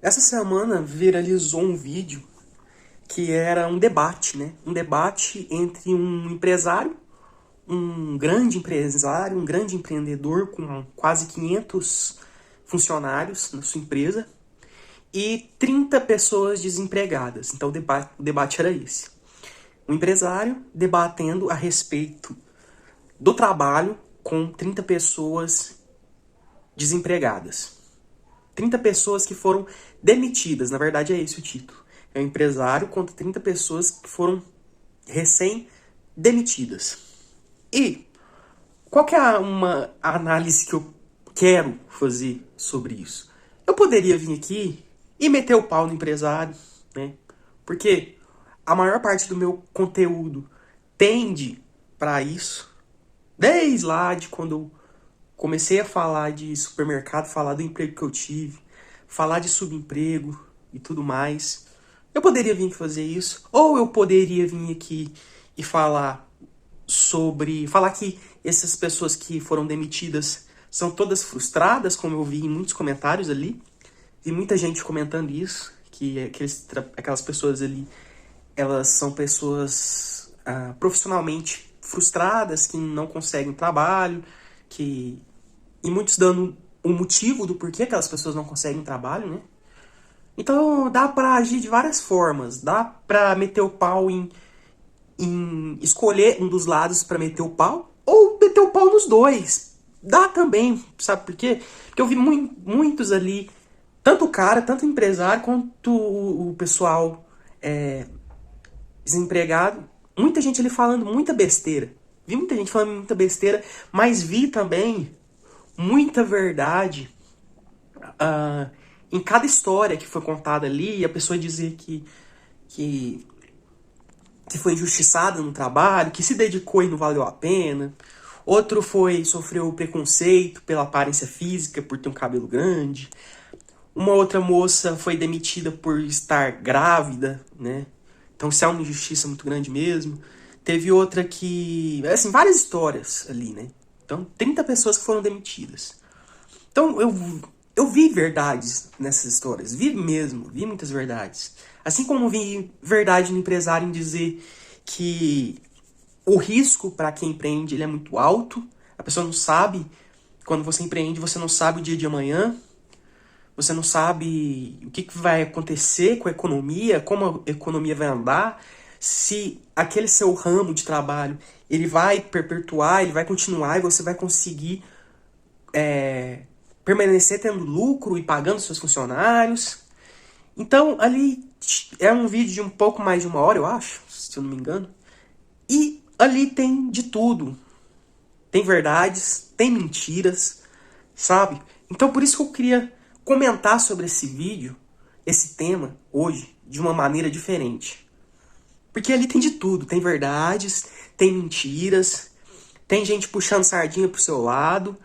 Essa semana viralizou um vídeo que era um debate, né? Um debate entre um empresário, um grande empresário, um grande empreendedor com quase 500 funcionários na sua empresa e 30 pessoas desempregadas. Então o debate era esse. Um empresário debatendo a respeito do trabalho com 30 pessoas desempregadas. 30 pessoas que foram demitidas, na verdade é esse o título. É um empresário contra 30 pessoas que foram recém-demitidas. E qual que é uma análise que eu quero fazer sobre isso? Eu poderia vir aqui e meter o pau no empresário, né? Porque a maior parte do meu conteúdo tende para isso. Desde lá de quando eu comecei a falar de supermercado, falar do emprego que eu tive, falar de subemprego e tudo mais. Eu poderia vir aqui fazer isso, ou eu poderia vir aqui e falar que essas pessoas que foram demitidas são todas frustradas, como eu vi em muitos comentários ali. Vi muita gente comentando isso, que aquelas pessoas ali, elas são pessoas profissionalmente frustradas, que não conseguem trabalho, que e muitos dando o motivo do porquê aquelas pessoas não conseguem trabalho, né? Então dá pra agir de várias formas. Dá pra meter o pau em escolher um dos lados pra meter o pau, ou meter o pau nos dois. Dá também, sabe por quê? Porque eu vi muitos ali, tanto o cara, tanto o empresário, quanto o pessoal desempregado. Muita gente ali falando muita besteira. Vi muita gente falando muita besteira, mas vi também muita verdade ah, em cada história que foi contada ali, a pessoa dizer que, que foi injustiçada no trabalho, que se dedicou e não valeu a pena. Outro sofreu preconceito pela aparência física, por ter um cabelo grande. Uma outra moça foi demitida por estar grávida, né? Então isso é uma injustiça muito grande mesmo. Teve outra que... Assim, várias histórias ali, né? Então, 30 pessoas que foram demitidas. Então eu vi verdades nessas histórias, vi mesmo, vi muitas verdades. Assim como vi verdade no empresário em dizer que o risco para quem empreende ele é muito alto, a pessoa não sabe, quando você empreende, você não sabe o dia de amanhã, você não sabe o que vai acontecer com a economia, como a economia vai andar, se aquele seu ramo de trabalho ele vai perpetuar, ele vai continuar e você vai conseguir permanecer tendo lucro e pagando seus funcionários. Então, ali é um vídeo de um pouco mais de uma hora, eu acho, se eu não me engano. E ali tem de tudo. Tem verdades, tem mentiras, sabe? Então, por isso que eu queria comentar sobre esse vídeo, esse tema, hoje, de uma maneira diferente. Porque ali tem de tudo. Tem verdades, tem mentiras, tem gente puxando sardinha pro seu lado,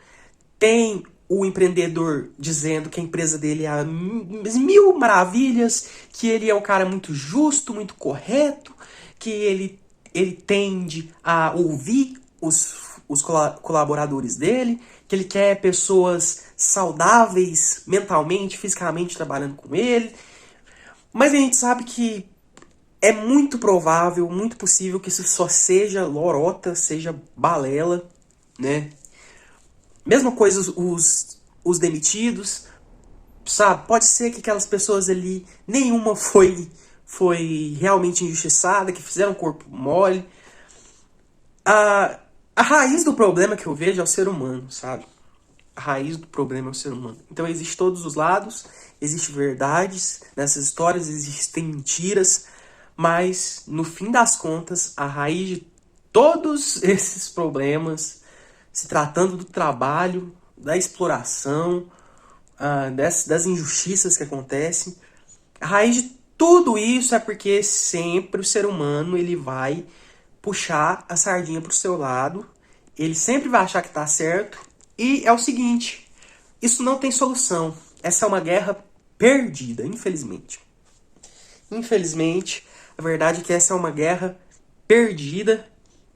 tem o empreendedor dizendo que a empresa dele é mil maravilhas, que ele é um cara muito justo, muito correto, que ele tende a ouvir os colaboradores dele, que ele quer pessoas saudáveis mentalmente, fisicamente trabalhando com ele. Mas a gente sabe que é muito provável, muito possível que isso só seja lorota, seja balela, né? Mesma coisa os demitidos, sabe? Pode ser que aquelas pessoas ali, nenhuma foi realmente injustiçada, que fizeram corpo mole. A raiz do problema que eu vejo é o ser humano, sabe? A raiz do problema é o ser humano. Então existe todos os lados, existem verdades nessas histórias, existem mentiras, mas no fim das contas, a raiz de todos esses problemas, se tratando do trabalho, da exploração, das injustiças que acontecem, a raiz de tudo isso é porque sempre o ser humano ele vai puxar a sardinha pro seu lado, ele sempre vai achar que tá certo, e é o seguinte, isso não tem solução. Essa é uma guerra perdida, infelizmente. Infelizmente, a verdade é que essa é uma guerra perdida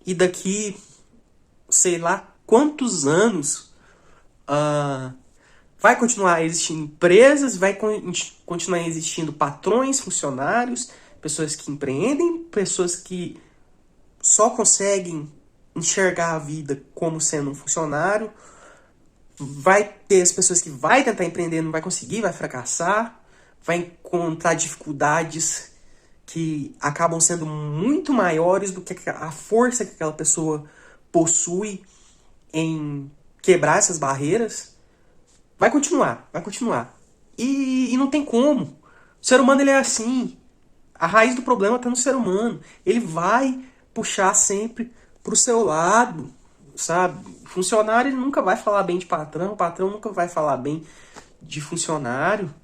e daqui, sei lá quantos anos, vai continuar existindo empresas, vai continuar existindo patrões, funcionários, pessoas que empreendem, pessoas que só conseguem enxergar a vida como sendo um funcionário. Vai ter as pessoas que vai tentar empreender, não vai conseguir, vai fracassar, vai encontrar dificuldades que acabam sendo muito maiores do que a força que aquela pessoa possui em quebrar essas barreiras. Vai continuar, vai continuar. E não tem como. O ser humano ele é assim. A raiz do problema está no ser humano. Ele vai puxar sempre pro seu lado, sabe? O funcionário ele nunca vai falar bem de patrão, o patrão nunca vai falar bem de funcionário.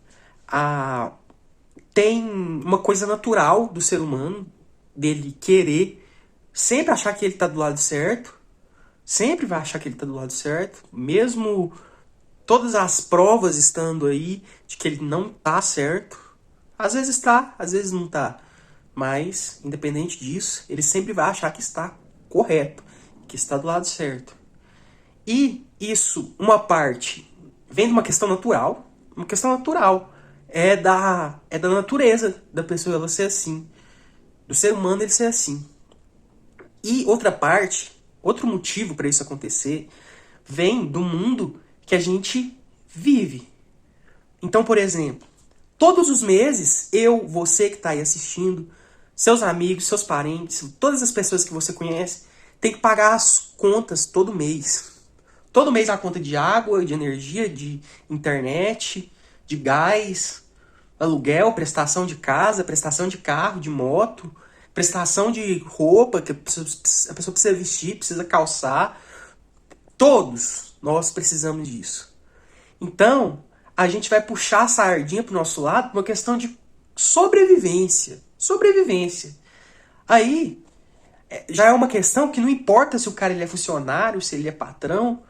Tem uma coisa natural do ser humano, dele querer sempre achar que ele está do lado certo, sempre vai achar que ele está do lado certo, mesmo todas as provas estando aí de que ele não tá certo. Às vezes tá, às vezes não tá. Mas, independente disso, ele sempre vai achar que está correto, que está do lado certo. E isso, uma parte, vem de uma questão natural. Uma questão natural. É da natureza da pessoa ela ser assim. Do ser humano ele ser assim. E outra parte, outro motivo para isso acontecer, vem do mundo que a gente vive. Então, por exemplo, todos os meses, eu, você que está aí assistindo, seus amigos, seus parentes, todas as pessoas que você conhece, tem que pagar as contas todo mês. Todo mês a conta de água, de energia, de internet, de gás, aluguel, prestação de casa, prestação de carro, de moto, prestação de roupa que a pessoa precisa vestir, precisa calçar. Todos nós precisamos disso. Então, a gente vai puxar a sardinha pro nosso lado por uma questão de sobrevivência. Sobrevivência. Aí, já é uma questão que não importa se o cara ele é funcionário, se ele é patrão,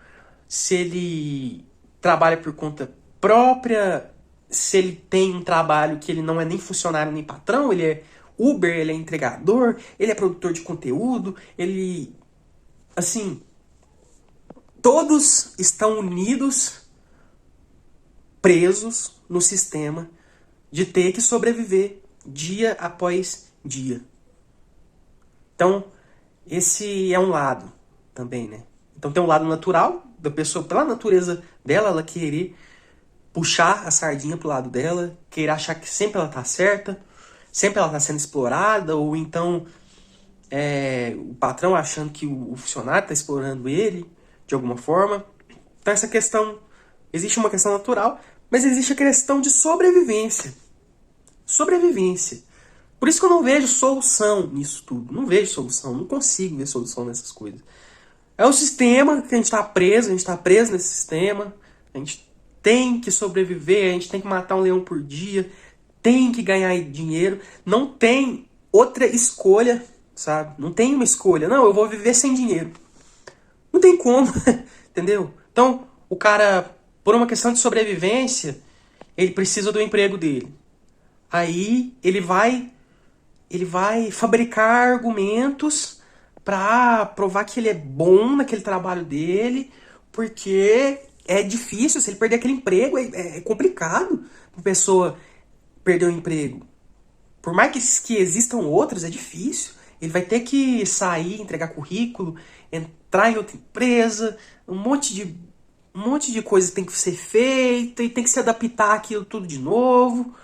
se ele trabalha por conta própria, se ele tem um trabalho que ele não é nem funcionário nem patrão, ele é Uber, ele é entregador, ele é produtor de conteúdo, ele... Assim, todos estão unidos, presos no sistema de ter que sobreviver dia após dia. Então, esse é um lado também, né? Então tem um lado natural da pessoa, pela natureza dela, ela querer puxar a sardinha pro lado dela, querer achar que sempre ela tá certa, sempre ela tá sendo explorada, ou então o patrão achando que o funcionário tá explorando ele de alguma forma. Então essa questão, existe uma questão natural, mas existe a questão de sobrevivência. Sobrevivência. Por isso que eu não vejo solução nisso tudo. Não vejo solução, não consigo ver solução nessas coisas. É o sistema que a gente está preso nesse sistema. A gente tem que sobreviver, a gente tem que matar um leão por dia, tem que ganhar dinheiro. Não tem outra escolha, sabe? Não tem uma escolha. Não, eu vou viver sem dinheiro. Não tem como, entendeu? Então, o cara, por uma questão de sobrevivência, ele precisa do emprego dele. Aí ele vai fabricar argumentos para provar que ele é bom naquele trabalho dele, porque é difícil, se ele perder aquele emprego, é complicado para pessoa perder o emprego. Por mais que existam outros, é difícil. Ele vai ter que sair, entregar currículo, entrar em outra empresa, um monte de coisa tem que ser feita e tem que se adaptar àquilo tudo de novo.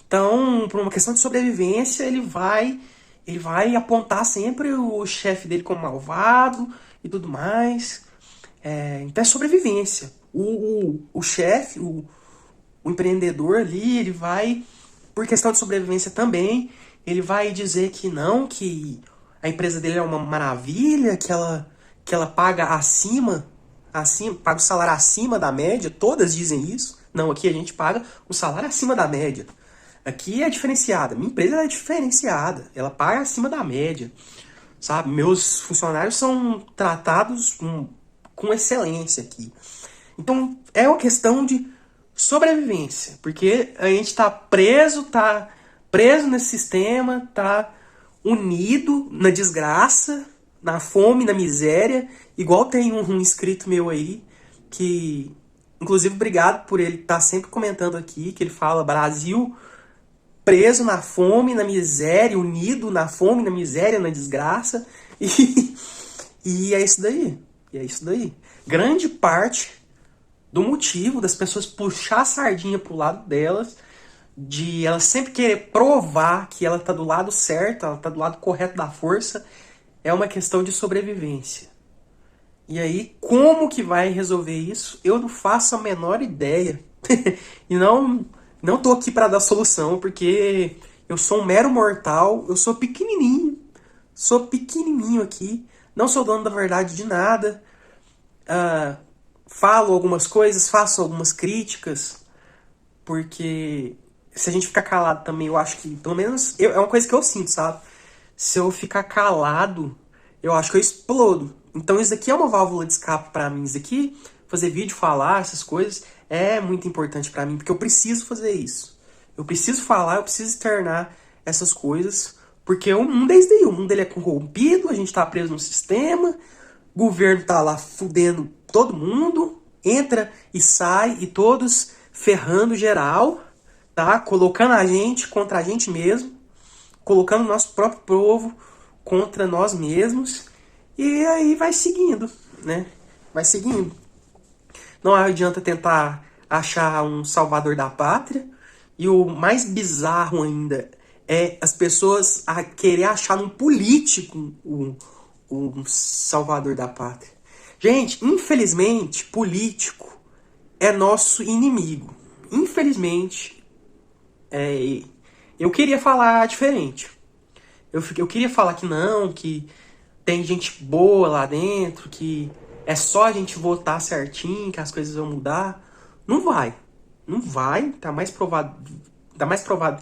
Então, por uma questão de sobrevivência, ele vai apontar sempre o chefe dele como malvado e tudo mais. Então é sobrevivência. O chefe, o empreendedor ali, ele vai, por questão de sobrevivência também, ele vai dizer que não, que a empresa dele é uma maravilha, que ela paga paga o salário acima da média, todas dizem isso. Não, aqui a gente paga o salário acima da média. Aqui é diferenciada. Minha empresa é diferenciada. Ela paga acima da média. Sabe? Meus funcionários são tratados com excelência aqui. Então, é uma questão de sobrevivência. Porque a gente tá preso nesse sistema, tá unido na desgraça, na fome, na miséria. Igual tem um inscrito meu aí, que Inclusive, obrigado por ele estar sempre comentando aqui, que ele fala Brasil preso na fome, na miséria, unido na fome, na miséria, na desgraça. E, e é isso daí. E é isso daí. Grande parte do motivo das pessoas puxar a sardinha pro lado delas, de ela sempre querer provar que ela tá do lado certo, ela tá do lado correto da força, é uma questão de sobrevivência. E aí, como que vai resolver isso? Eu não faço a menor ideia. E não tô aqui para dar solução, porque eu sou um mero mortal, eu sou pequenininho aqui, não sou dono da verdade de nada. Ah, falo algumas coisas, faço algumas críticas, porque se a gente ficar calado também, eu acho que, pelo menos, é uma coisa que eu sinto, sabe? Se eu ficar calado, eu acho que eu explodo. Então isso daqui é uma válvula de escape pra mim. Isso aqui, fazer vídeo, falar, essas coisas, é muito importante pra mim, porque eu preciso fazer isso. Eu preciso falar, eu preciso externar essas coisas, porque o mundo é isso daí. O mundo ele é corrompido, a gente tá preso no sistema, o governo tá lá fudendo todo mundo, entra e sai, e todos ferrando geral, tá? Colocando a gente contra a gente mesmo, colocando o nosso próprio povo contra nós mesmos, e aí vai seguindo, né? Vai seguindo. Não adianta tentar achar um salvador da pátria, e o mais bizarro ainda é as pessoas a querer achar num político um salvador da pátria. Gente, infelizmente, político é nosso inimigo. Infelizmente, eu queria falar diferente. Eu queria falar que não, que tem gente boa lá dentro, que é só a gente votar certinho, que as coisas vão mudar. Não vai. Não vai, tá mais provado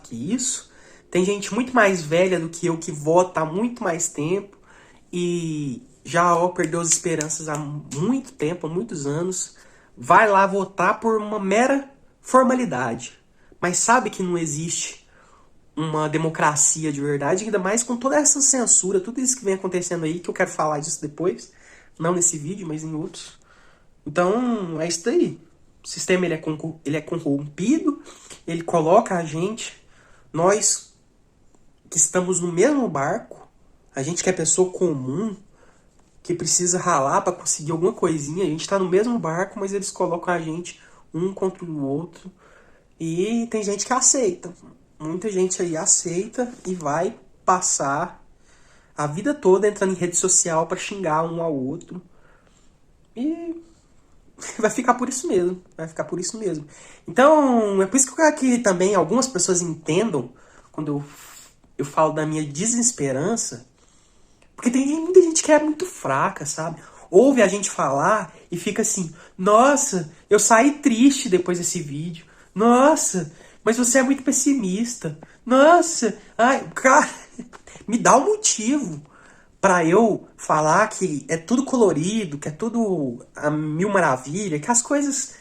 que isso. Tem gente muito mais velha do que eu que vota há muito mais tempo e já perdeu as esperanças há muito tempo, há muitos anos. Vai lá votar por uma mera formalidade. Mas sabe que não existe uma democracia de verdade, ainda mais com toda essa censura, tudo isso que vem acontecendo aí, que eu quero falar disso depois, não nesse vídeo, mas em outros. Então, é isso daí. O sistema ele é corrompido, ele coloca a gente, nós que estamos no mesmo barco, a gente que é pessoa comum, que precisa ralar para conseguir alguma coisinha, a gente está no mesmo barco, mas eles colocam a gente um contra o outro. E tem gente que aceita. Muita gente aí aceita e vai passar a vida toda entrando em rede social para xingar um ao outro. E vai ficar por isso mesmo. Vai ficar por isso mesmo. Então, é por isso que eu quero que também algumas pessoas entendam quando eu falo da minha desesperança. Porque tem muita gente que é muito fraca, sabe? Ouve a gente falar e fica assim: nossa, eu saí triste depois desse vídeo. Nossa, mas você é muito pessimista. Nossa, ai, cara, me dá um motivo pra eu falar que é tudo colorido, que é tudo a mil maravilha, que as coisas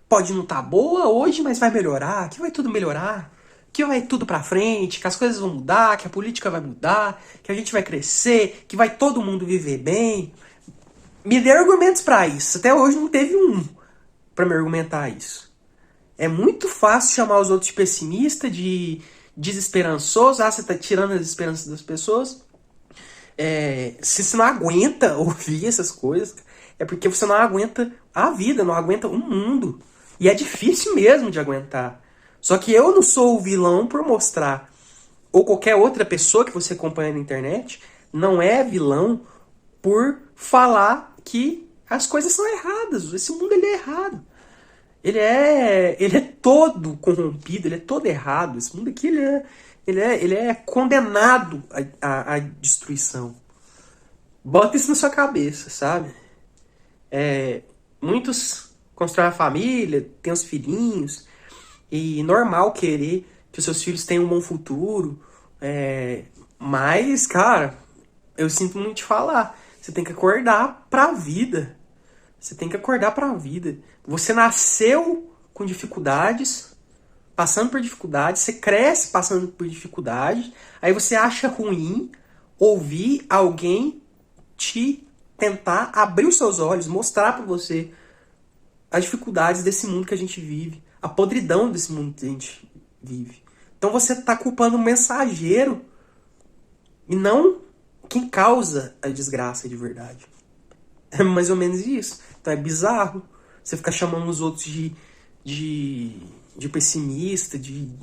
podem não estar boa hoje, mas vai melhorar, que vai tudo melhorar, que vai tudo pra frente, que as coisas vão mudar, que a política vai mudar, que a gente vai crescer, que vai todo mundo viver bem. Me dê argumentos pra isso. Até hoje não teve um pra me argumentar isso. É muito fácil chamar os outros de pessimista, de desesperançoso. Ah, você tá tirando as esperanças das pessoas. Se você não aguenta ouvir essas coisas, é porque você não aguenta a vida, não aguenta o mundo. E é difícil mesmo de aguentar. Só que eu não sou o vilão por mostrar, ou qualquer outra pessoa que você acompanha na internet, não é vilão por falar que as coisas são erradas. Esse mundo ele é errado. Ele é todo corrompido, ele é todo errado. Esse mundo aqui ele é condenado à destruição. Bota isso na sua cabeça, sabe? Muitos constroem uma família, têm os filhinhos, e normal querer que os seus filhos tenham um bom futuro. Mas, cara, eu sinto muito te falar. Você tem que acordar pra vida. Você tem que acordar pra vida. Você nasceu com dificuldades, passando por dificuldades, você cresce passando por dificuldades, aí você acha ruim ouvir alguém te tentar abrir os seus olhos, mostrar pra você as dificuldades desse mundo que a gente vive, a podridão desse mundo que a gente vive. Então você está culpando o mensageiro e não quem causa a desgraça de verdade. É mais ou menos isso. Então é bizarro você ficar chamando os outros de pessimista, de...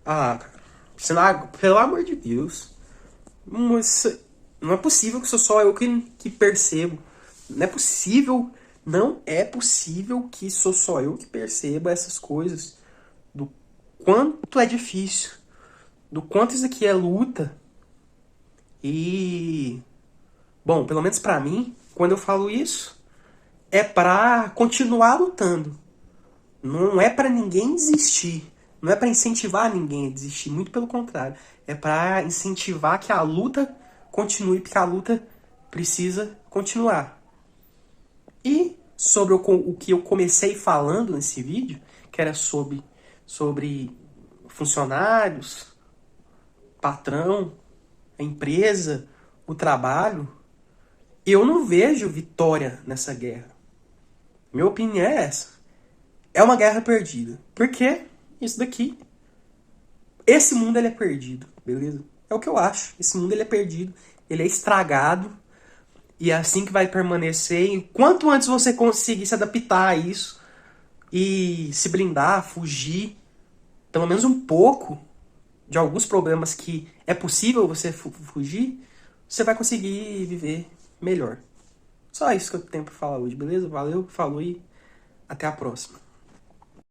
Ah, cara, pelo amor de Deus. Não é possível que sou só eu que percebo. Não é possível, não é possível que sou só eu que perceba essas coisas. Do quanto é difícil. Do quanto isso aqui é luta. E... Bom, pelo menos pra mim, quando eu falo isso, é pra continuar lutando. Não é pra ninguém desistir. Não é pra incentivar ninguém a desistir. Muito pelo contrário. É pra incentivar que a luta continue, porque a luta precisa continuar. E sobre o que eu comecei falando nesse vídeo, que era sobre funcionários, patrão, a empresa, o trabalho, eu não vejo vitória nessa guerra. Minha opinião é essa. É uma guerra perdida. Porque isso daqui, esse mundo ele é perdido, beleza? É o que eu acho. Esse mundo ele é perdido, ele é estragado. E é assim que vai permanecer. E quanto antes você conseguir se adaptar a isso e se blindar, fugir, pelo menos um pouco de alguns problemas que é possível você fugir, você vai conseguir viver melhor. Só isso que eu tenho pra falar hoje, beleza? Valeu, falou e até a próxima.